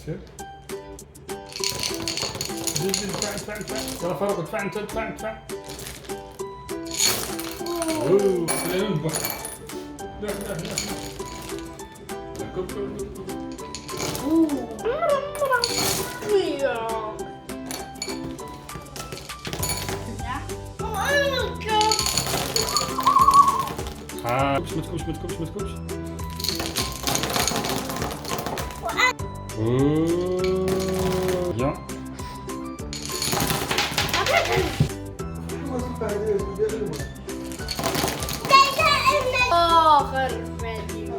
سير زيد ادفع يلا فاروق ادفع انت ادفع اوه خلينا نذبح لا كب ما تكبش يا آخر فيديو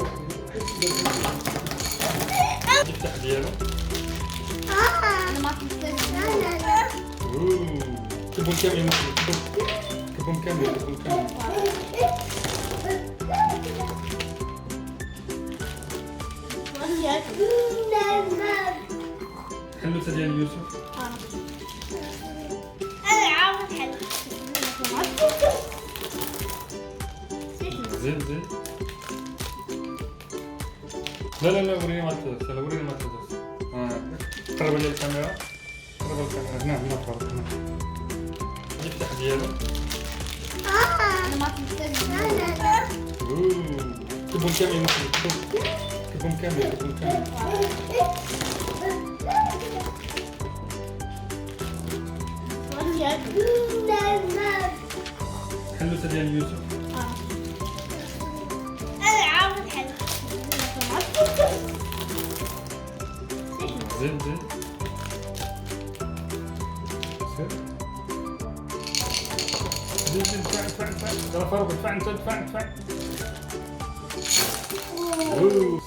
افتح ديالو أنا ما كنت كبهم كامل كبهم كامل حلو ديال يوسف ألعاب حلوة زين لا وريني ما تدرس قرب لي الكاميرا هنا فرق هنا يفتح ديالو أنا ما كنت كبهم كامل كبهم كامل حلو ديال يوسف ألعاب حلوة زين ادفع يلا فاروق ادفع انت ادفع اوه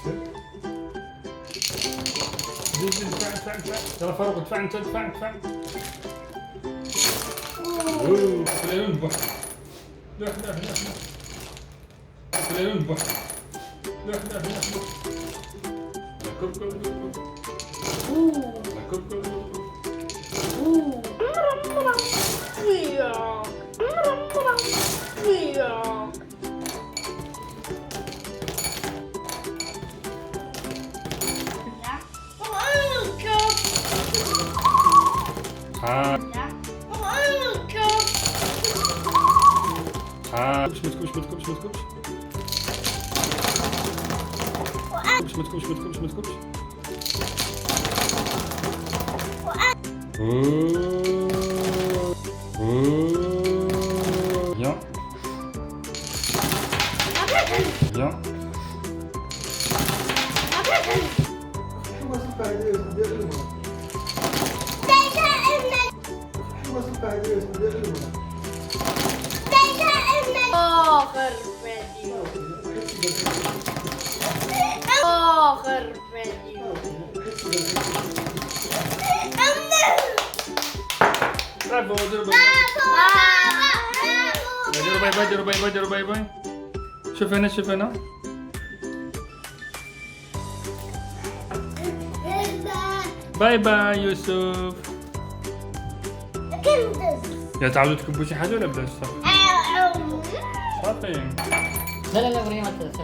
زيد ادفع يلا فاروق ادفع انت ادفع اوه خلينا نذبح لا خلينا نذبح لا كب ما تكبش يا آخر فيديو برافو ديروا باي شوف هنا باي يوسف يا تعودوا تكبوا شي حاجه ولا بلاش صافي لا وريني ما تدرس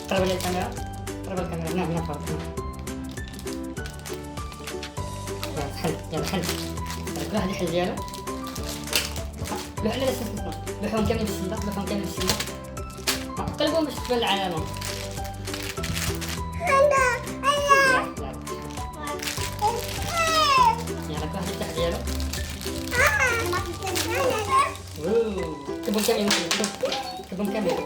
قرب لي الكاميرا هنا فرق حل كل واحد يحل ديالو لوح على الاساس لوحهم كاملين بالسله قلبهم باش تبان العلامه يلا كل واحد يفتح ديالو كبهم كاملين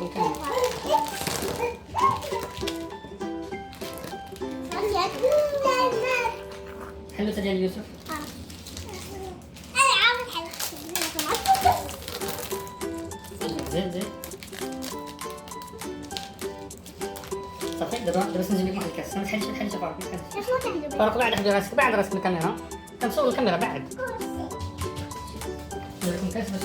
حلو ديال يوسف زين صافي دابا ننزل لكم واحد الكاس ما تحلش فاروق فاروق بعد راسك من الكاميرا كنصور الكاميرا بعد ندير لكم كاس باش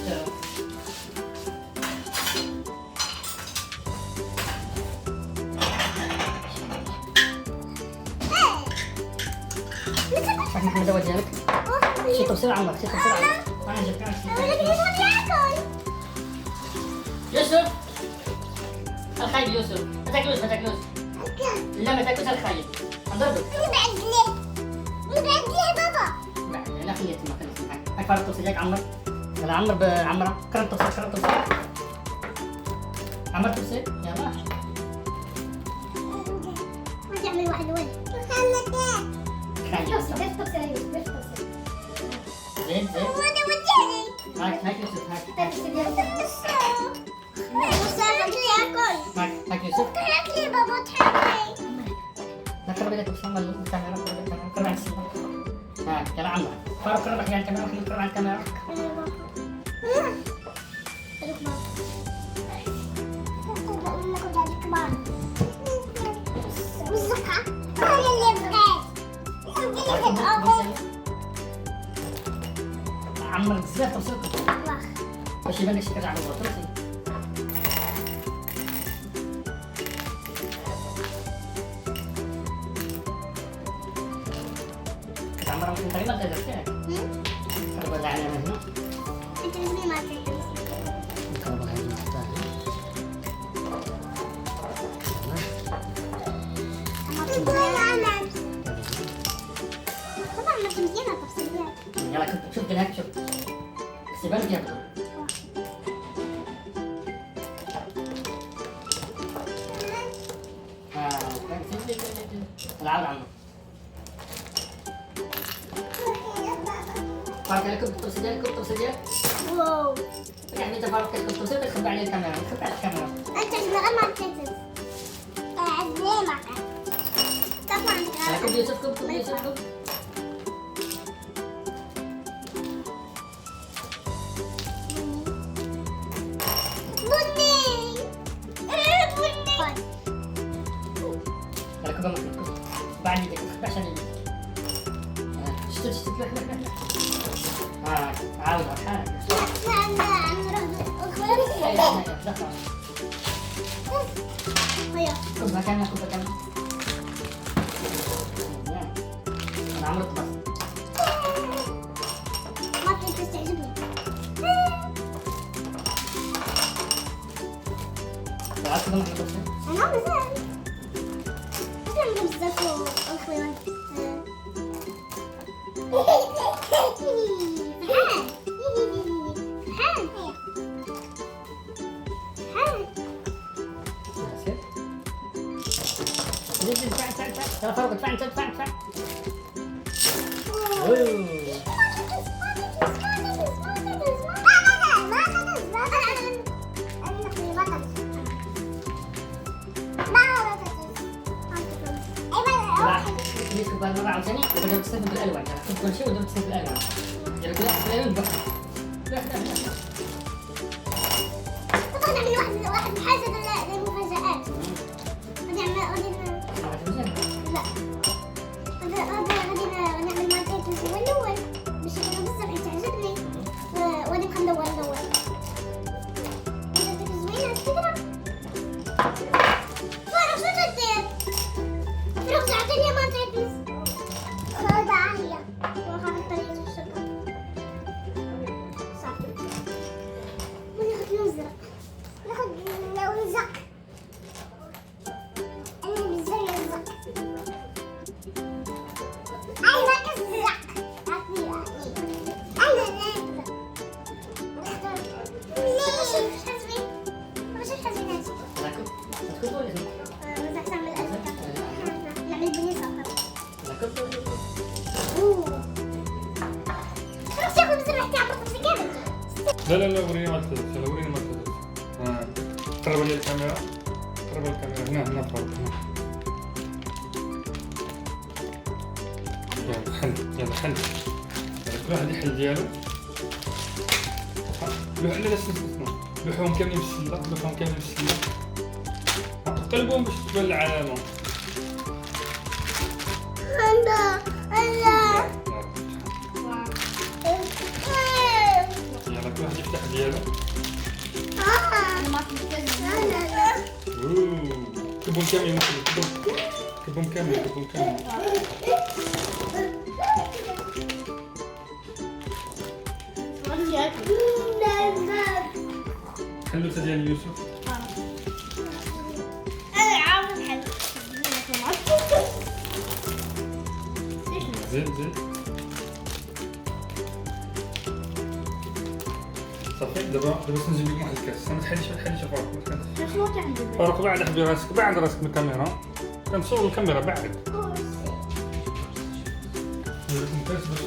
محمد اول جانك شيكو بسرعة عمرك أنا جبت يوسف الخايب يوسف ما تاكلوش لا ما تاكلوش الخايب ضربه. نبعد ليه؟ نبعد ليه بابا؟ لا خليه تما هاك فارق الطبسيل هيك عمر. يلا عمر بعمرة كرم الطبسيل كرم الطبسيل. عمر الطبسيل يلا. ما تعمل واحد وين؟ خلي بس طبسيل بس طبسيل. زين زين. وانا وديني. هاك يوسف هاك هاك يوسف. تحرك لي بابا تحرك لي. لا قرب لك الكاميرا قرب عن السينما. هاك يلا عمر فاروق قرب عن الكاميرا محمد قرب عن الكاميرا. عمر بزاف توصلكم باش يبان لك شي كرجع على الوتر. عمر ممكن تقريبا تقدر فيك. قرب على هنا. انت لازم ما تقدر. قرب على هنا. طبعا ما تمزينا تفصيلات. يلا شوف هناك شوف. سيبان فيها بدو. العاب عمر. فارق لكم الطبسة ديالك والطبسة ديالك. واو. يعني انت فارق لكم الطبسة تخبي عليه الكاميرا، تخبي على الكاميرا. انت غير ما تنزل. عزلي معك. طبعا. كب يوسف كب يوسف كب. بعد يدك تخبي عشان يدك. شتت عاود حالك. كبها كاملة كبها كاملة. أنا عمرو طبس. ما كنت تستعجبني. تعال كده محمد طبسة. أنا مزال. أنا بزاف الخويات. ترى فوق ادفع ادفع. كبار مرة عاوزاني وبدأت تستخدم بالألوان. يعني خذ كل شيء وبدأت تستخدم بالألوان. يعني كل الألوان بحر. طبعا نعمل واحد حاجة للمفاجآت. لا غادي نعمل ماركات هو الأول باش يكونوا بزاف حيت تعجبني. وغادي نبقى ندور. هذيك زوينة كبيرة. فارغ شنو تدير؟ فارغ تعطيني ماركات. خذها هي. وخا الطريقة في الشكل. صافي. وناخذ لون زرق. ناخذ لون زرق. أنا بزاف الزرق. أنا كالزرق. أنا لا وريني ما تدرس. يلا وريني ما تدرس. قرب لي الكاميرا. قرب الكاميرا هنا فوق. يلا خلي كل واحد يحل ديالو. لا استنى. لوحهم كاملين في السله. قلبهم باش تبان العلامه. يلا كل واحد يفتح ديالو. كبهم كاملين. كبهم كاملين. حلوة ديال يوسف. أنا عاوز حل. زيد زيد. صافي دابا نجيب لك واحد الكاس. ما تحليش فاروق. شنو تعمل؟ فاروق بعد حبي راسك، بعد راسك من الكاميرا. كنصور الكاميرا بعد. ندير لكم كاس باش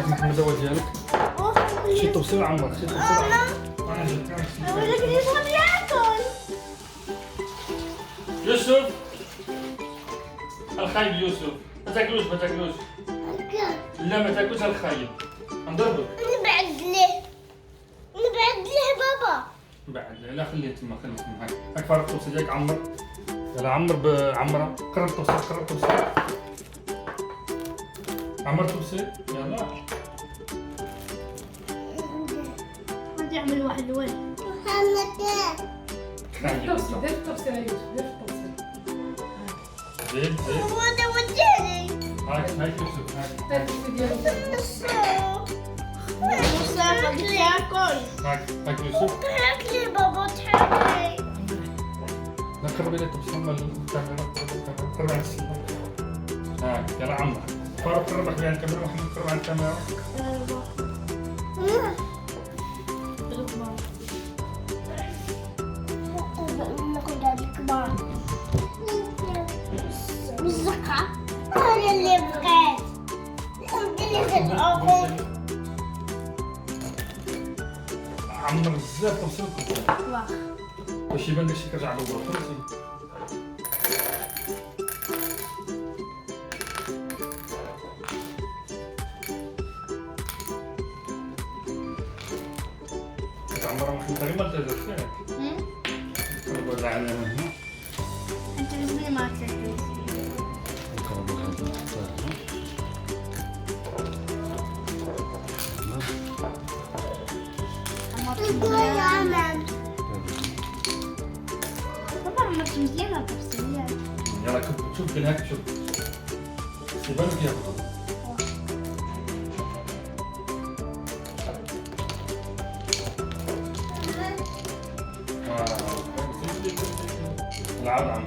محمد هو ديالك. شي طبسيل عمرك، شي طبسيل عمرك. انا جبت لك. ولكن يبغى ياكل. يوسف الخايب يوسف، ما تاكلوش. لا ما تاكلوش الخايب، نضربك. نبعد ليه بابا. بعد لا خليه تما هاك فارق الطبسيل ديالك عمر. يلا عمر بعمره. قرب الطبسيل. عمر الطبسيل يلا. بدي اعمل واحد وين. محمد دير الطبسيل يا يوسف، دير الطبسيل. زيد. هو ده وديني. هاك يوسف هاك. دير الطبسيل ديالو. مسافة بتاكل. هاك يوسف. تاكلي بابا تاكلي. لا قرب الى الطبسيل مال الكاميرا. قرب على السلة. هاك يلا عمر. فاروق قرب على الكاميرا ومحمد قرب على الكاميرا. ناخد هاد الكبار. بالزقة. أنا اللي بغيت. اللي في الأول. عمر بزاف طبسيل واخ. باش يبان لك شي كرجع لورا فهمتي. عمر محمد غير ما تهزش فيك. قرب على هنا. أنت لازمني ما تاكل. قرب هذا بابا عملت مزيانة الطبسيل. يلا شوف كل هاك شوف. يبان فيها بطل. العب عم.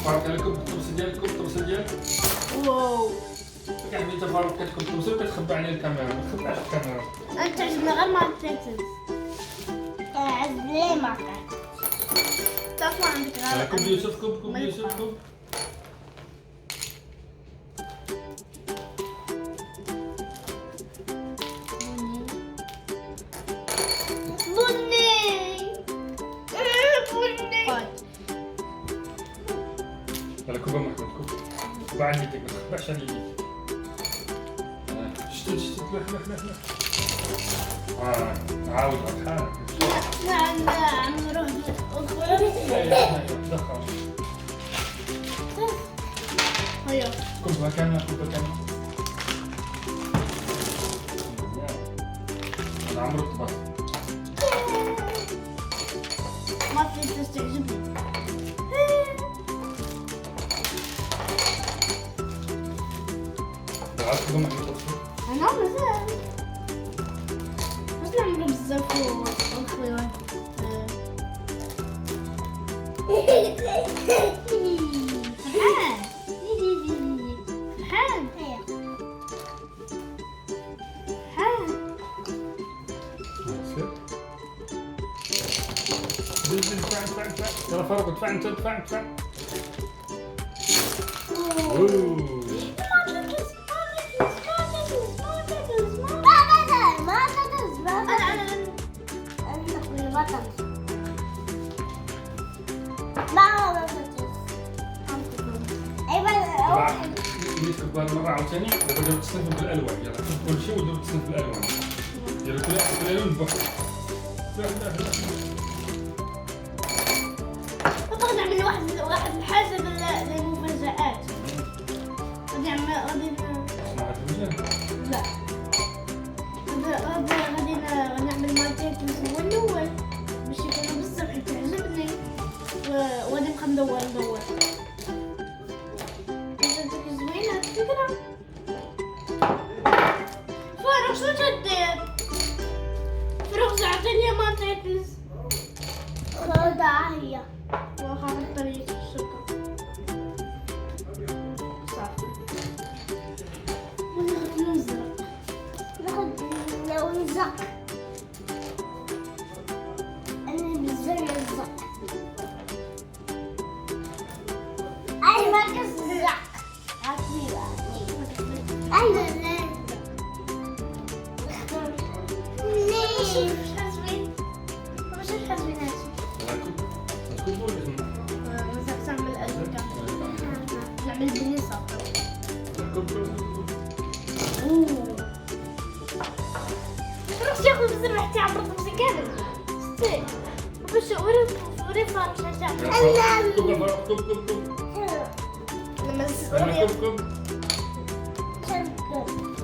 فاروق لكم الطبسيل ديالك. واو. يعني انت فاروق كتكب الطبسيل وكتخبى عليه الكاميرا، ما تخبعش الكاميرا. أنت عجبني غير ما تاكل. عجبني ما تاكل. تطلع عندك يلا غير. كب يوسف كب. يلا كب محمد كب. بعد يديك ما تخبعش على يديك. شتت لح. عاود حالك. عم نروح دخل. هيا. كبها كاملة. أنا عمرو الطباخ. ما تقدر تستعجبني. عاد كبها محمد الطباخ. أنا مزال. بس نعمل بزاف وخيوان. دفع. يلا فاروق ادفع انت ادفع. يمسك بهذه المرة عاوتاني دابا دابا تصنيف بالألوان. يلا شوف كل شيء ودابا تصنيف بالألوان. يلا كل لون بوحدو. بابا نعمل واحد الحاجة للمفاجآت. غادي لا. غادي نعمل ماركات الأول باش يكونوا بزاف حيت تعجبني وغادي نبقى ندور. ايوه ليش مش حاسبين مش حاسبين بس نعمل أزرق نعمل بنيصة شو ياخذ بزر ريحتي عبر الطبسي كامل ستي بس وري فار مش هشام لما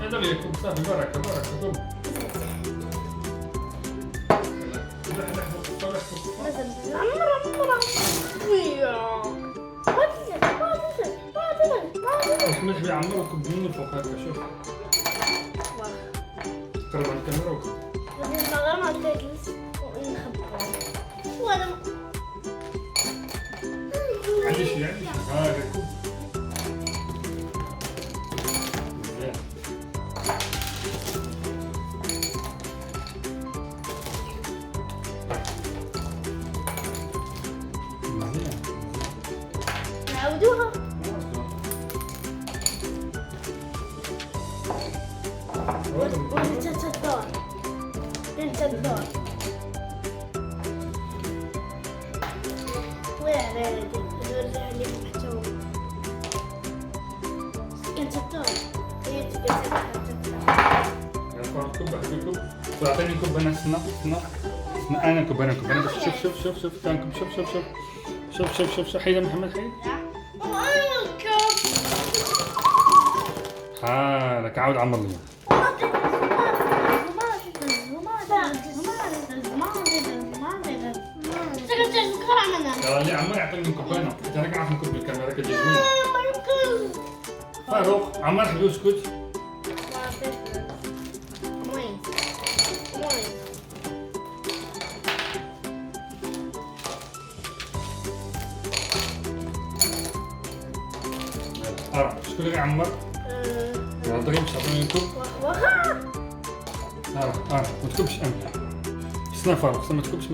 هذا اللي يكون صافي بركة كب اسمح لي عمر وكب منه فوق هكا شوف قرب على الكاميرا وكب عندي شي هذا كب مزيان نعودوها وانت الدور انت الدور وين نرجع لي محتوى كنت الدور كب كب تعطيني كب انا سنة انا كب انا بس شوف كان كب شوف حيد محمد حيد حالك عاود عمر لي قال لي عمر يعطيني كوبانا انت انا قاعد نكب الكاميرا كتجي زوين فاروق عمر حبيبي اسكت شكون اللي عمر؟ دغيا باش تعطيني الكب ما تكبش انت استنى فاروق ما تكبش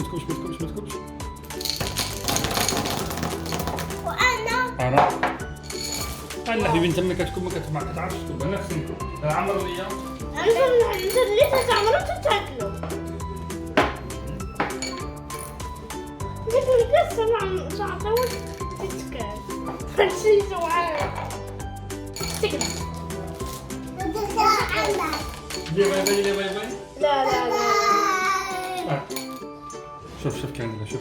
انا حبيبي انت ملي كتكب ما كتعرفش تكب انا خصني نكب عمر ليا انت اللي تعملوا تاكلوا قلت لك سمع صعطوا تتكال شي سوعان تكبر ليه باي لا شوف كان شوف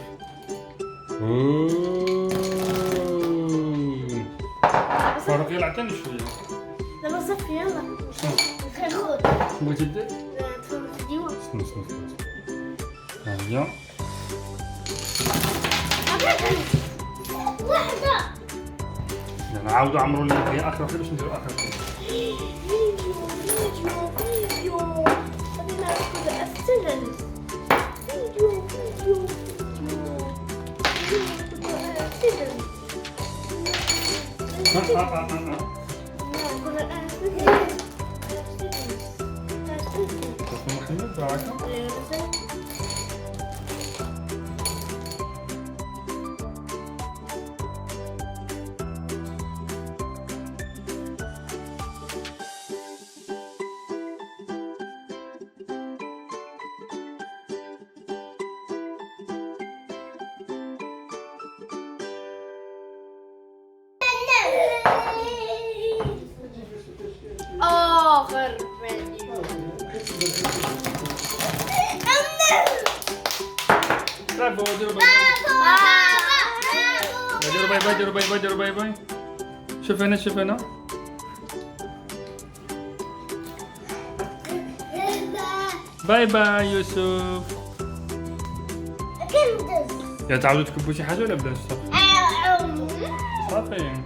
فاروق يلا عطيني شويه دابا صافي يلا خذ بغيتي دير؟ تفرج فيديو استنى ها هي واحدة يعني عاودوا عمروا لي هي اخر وحده باش نديروا اخر وحده فيديو خلينا ناخذ السلم فيديو محمد بركه آخر فيديو برافو ديروا باي باي شوف هنا باي يوسف يا تعودوا تكبوا شي حاجه ولا بلاش صافي